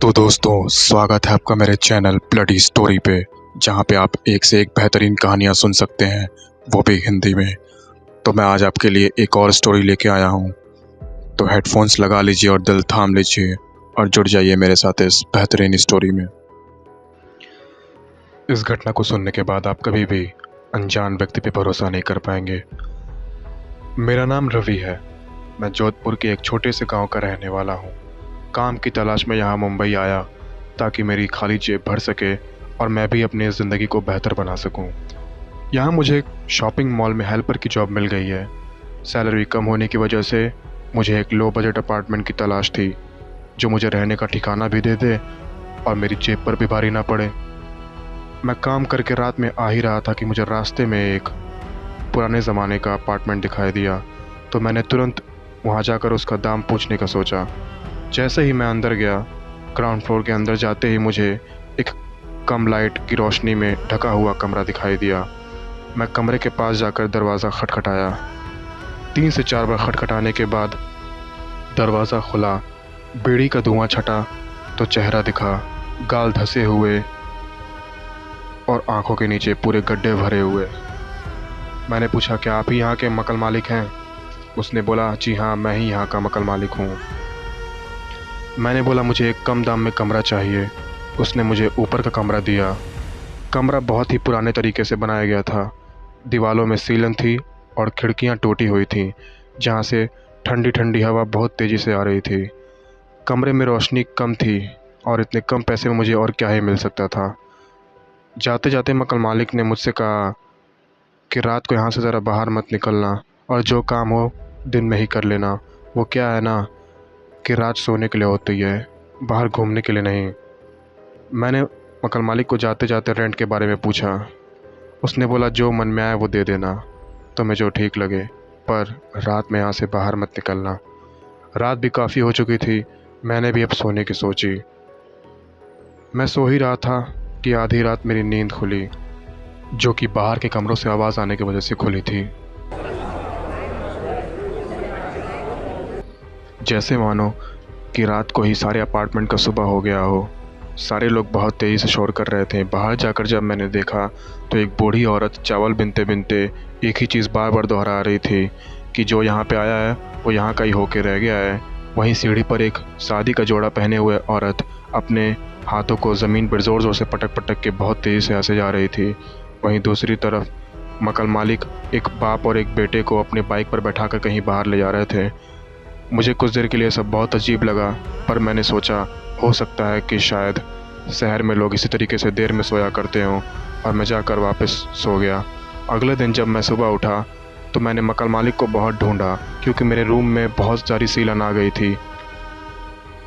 तो दोस्तों, स्वागत है आपका मेरे चैनल ब्लडी स्टोरी पे, जहाँ पे आप एक से एक बेहतरीन कहानियाँ सुन सकते हैं, वो भी हिंदी में। तो मैं आज आपके लिए एक और स्टोरी लेके आया हूँ। तो हेडफोन्स लगा लीजिए और दिल थाम लीजिए और जुड़ जाइए मेरे साथ इस बेहतरीन स्टोरी में। इस घटना को सुनने के बाद आप कभी भी अनजान व्यक्ति पे भरोसा नहीं कर पाएंगे। मेरा नाम रवि है। मैं जोधपुर के एक छोटे से गांव का रहने वाला हूँ। काम की तलाश में यहाँ मुंबई आया ताकि मेरी खाली जेब भर सके और मैं भी अपनी ज़िंदगी को बेहतर बना सकूं। यहाँ मुझे एक शॉपिंग मॉल में हेल्पर की जॉब मिल गई है। सैलरी कम होने की वजह से मुझे एक लो बजट अपार्टमेंट की तलाश थी, जो मुझे रहने का ठिकाना भी दे दे और मेरी जेब पर भी भारी ना पड़े। मैं काम करके रात में आ ही रहा था कि मुझे रास्ते में एक पुराने ज़माने का अपार्टमेंट दिखाई दिया। तो मैंने तुरंत वहाँ जाकर उसका दाम पूछने का सोचा। जैसे ही मैं अंदर गया, ग्राउंड फ्लोर के अंदर जाते ही मुझे एक कम लाइट की रोशनी में ढका हुआ कमरा दिखाई दिया। मैं कमरे के पास जाकर दरवाज़ा खटखटाया। 3 से 4 बार खटखटाने के बाद दरवाज़ा खुला। बीड़ी का धुआं छटा तो चेहरा दिखा, गाल धंसे हुए और आंखों के नीचे पूरे गड्ढे भरे हुए। मैंने पूछा, क्या आप ही यहाँ के मकान मालिक हैं? उसने बोला, जी हाँ, मैं ही यहाँ का मकान मालिक हूँ। मैंने बोला, मुझे एक कम दाम में कमरा चाहिए। उसने मुझे ऊपर का कमरा दिया। कमरा बहुत ही पुराने तरीके से बनाया गया था। दीवारों में सीलन थी और खिड़कियां टूटी हुई थीं, जहां से ठंडी ठंडी हवा बहुत तेज़ी से आ रही थी। कमरे में रोशनी कम थी और इतने कम पैसे में मुझे और क्या ही मिल सकता था। जाते जाते मकान मालिक ने मुझसे कहा कि रात को यहाँ से ज़रा बाहर मत निकलना और जो काम हो दिन में ही कर लेना। वो क्या है ना कि रात सोने के लिए होती है, बाहर घूमने के लिए नहीं। मैंने मकान मालिक को जाते जाते रेंट के बारे में पूछा। उसने बोला, जो मन में आए वो दे देना, तुम्हें जो ठीक लगे, पर रात में यहाँ से बाहर मत निकलना। रात भी काफ़ी हो चुकी थी। मैंने भी अब सोने की सोची। मैं सो ही रहा था कि आधी रात मेरी नींद खुली, जो कि बाहर के कमरों से आवाज़ आने की वजह से खुली थी। जैसे मानो कि रात को ही सारे अपार्टमेंट का सुबह हो गया हो। सारे लोग बहुत तेज़ी से शोर कर रहे थे। बाहर जाकर जब मैंने देखा तो एक बूढ़ी औरत चावल बिनते बिनते एक ही चीज़ बार बार दोहरा रही थी कि जो यहाँ पे आया है वो यहाँ का ही होके रह गया है। वहीं सीढ़ी पर एक शादी का जोड़ा पहने हुए औरत अपने हाथों को ज़मीन पर ज़ोर ज़ोर से पटक पटक के बहुत तेज़ी से हंसे जा रही थी। वहीं दूसरी तरफ मकान मालिक एक बाप और एक बेटे को अपने बाइक पर बैठाकर कहीं बाहर ले जा रहे थे। मुझे कुछ देर के लिए सब बहुत अजीब लगा, पर मैंने सोचा हो सकता है कि शायद शहर में लोग इसी तरीके से देर में सोया करते हों, और मैं जाकर वापस सो गया। अगले दिन जब मैं सुबह उठा तो मैंने मकान मालिक को बहुत ढूंढा, क्योंकि मेरे रूम में बहुत सारी सीलन आ गई थी।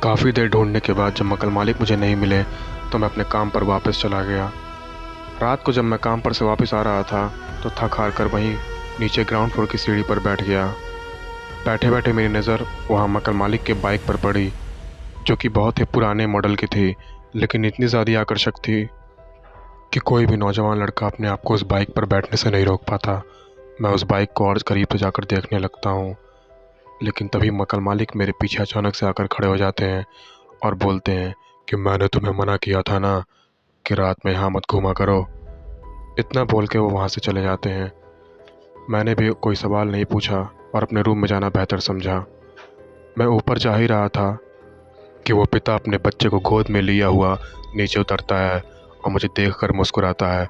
काफ़ी देर ढूंढने के बाद जब मकान मालिक मुझे नहीं मिले तो मैं अपने काम पर वापस चला गया। रात को जब मैं काम पर से वापस आ रहा था तो थक हार कर वहीं नीचे ग्राउंड फ्लोर की सीढ़ी पर बैठ गया। बैठे बैठे मेरी नज़र वहाँ मकान मालिक के बाइक पर पड़ी, जो कि बहुत ही पुराने मॉडल की थी, लेकिन इतनी ज़्यादा आकर्षक थी कि कोई भी नौजवान लड़का अपने आप को उस बाइक पर बैठने से नहीं रोक पाता। मैं उस बाइक को और करीब से जाकर देखने लगता हूँ, लेकिन तभी मकान मालिक मेरे पीछे अचानक से आकर खड़े हो जाते हैं और बोलते हैं कि मैंने तुम्हें मना किया था ना कि रात में यहाँ मत घूमा करो। इतना बोल के वो वहाँ से चले जाते हैं। मैंने भी कोई सवाल नहीं पूछा और अपने रूम में जाना बेहतर समझा। मैं ऊपर जा ही रहा था कि वो पिता अपने बच्चे को गोद में लिया हुआ नीचे उतरता है और मुझे देखकर मुस्कुराता है।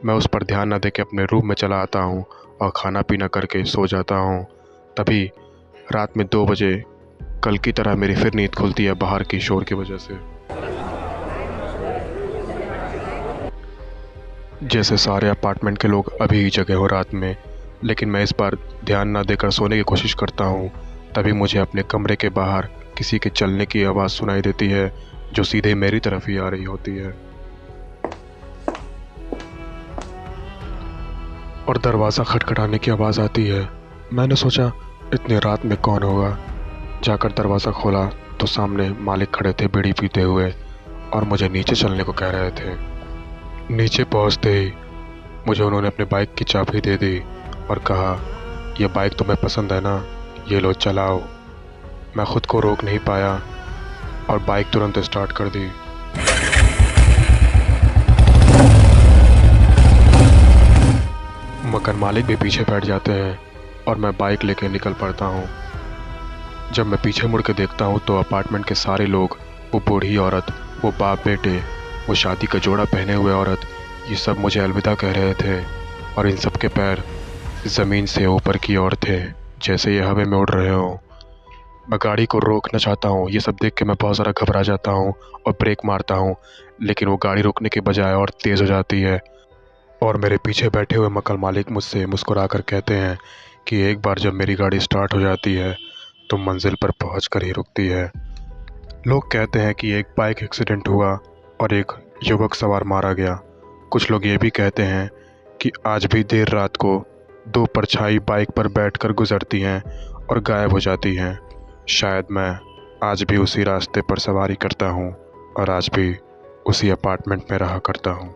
मैं उस पर ध्यान न देके अपने रूम में चला आता हूँ और खाना पीना करके सो जाता हूँ। तभी रात में 2 बजे कल की तरह मेरी फिर नींद खुलती है बाहर की शोर की वजह से। जैसे सारे अपार्टमेंट के लोग अभी ही जगे हो रात में, लेकिन मैं इस बार ध्यान ना देकर सोने की कोशिश करता हूँ। तभी मुझे अपने कमरे के बाहर किसी के चलने की आवाज़ सुनाई देती है, जो सीधे मेरी तरफ ही आ रही होती है। और दरवाज़ा खटखटाने की आवाज़ आती है। मैंने सोचा इतनी रात में कौन होगा। जाकर दरवाज़ा खोला तो सामने मालिक खड़े थे बीड़ी पीते हुए और मुझे नीचे चलने को कह रहे थे। नीचे पहुँचते ही मुझे उन्होंने अपने बाइक की चाबी दे दी और कहा, यह बाइक तुम्हें पसंद है ना, ये लो चलाओ। मैं ख़ुद को रोक नहीं पाया और बाइक तुरंत स्टार्ट कर दी। मकान मालिक भी पीछे बैठ जाते हैं और मैं बाइक लेके निकल पड़ता हूँ। जब मैं पीछे मुड़ के देखता हूँ तो अपार्टमेंट के सारे लोग, वो बूढ़ी औरत, वो बाप बेटे, वो शादी का जोड़ा पहने हुए औरत, ये सब मुझे अलविदा कह रहे थे और इन सब के पैर ज़मीन से ऊपर की ओर थे, जैसे ये हवा में उड़ रहे हो। मैं गाड़ी को रोकना चाहता हूँ। ये सब देख के मैं बहुत ज़्यादा घबरा जाता हूँ और ब्रेक मारता हूँ, लेकिन वो गाड़ी रोकने के बजाय और तेज़ हो जाती है और मेरे पीछे बैठे हुए मकान मालिक मुझसे मुस्कुरा कर कहते हैं कि एक बार जब मेरी गाड़ी स्टार्ट हो जाती है तो मंजिल पर पहुँच कर ही रुकती है। लोग कहते हैं कि एक बाइक एक्सीडेंट हुआ और एक युवक सवार मारा गया। कुछ लोग ये भी कहते हैं कि आज भी देर रात को दो परछाई बाइक पर बैठकर गुजरती हैं और गायब हो जाती हैं। शायद मैं आज भी उसी रास्ते पर सवारी करता हूँ और आज भी उसी अपार्टमेंट में रहा करता हूँ।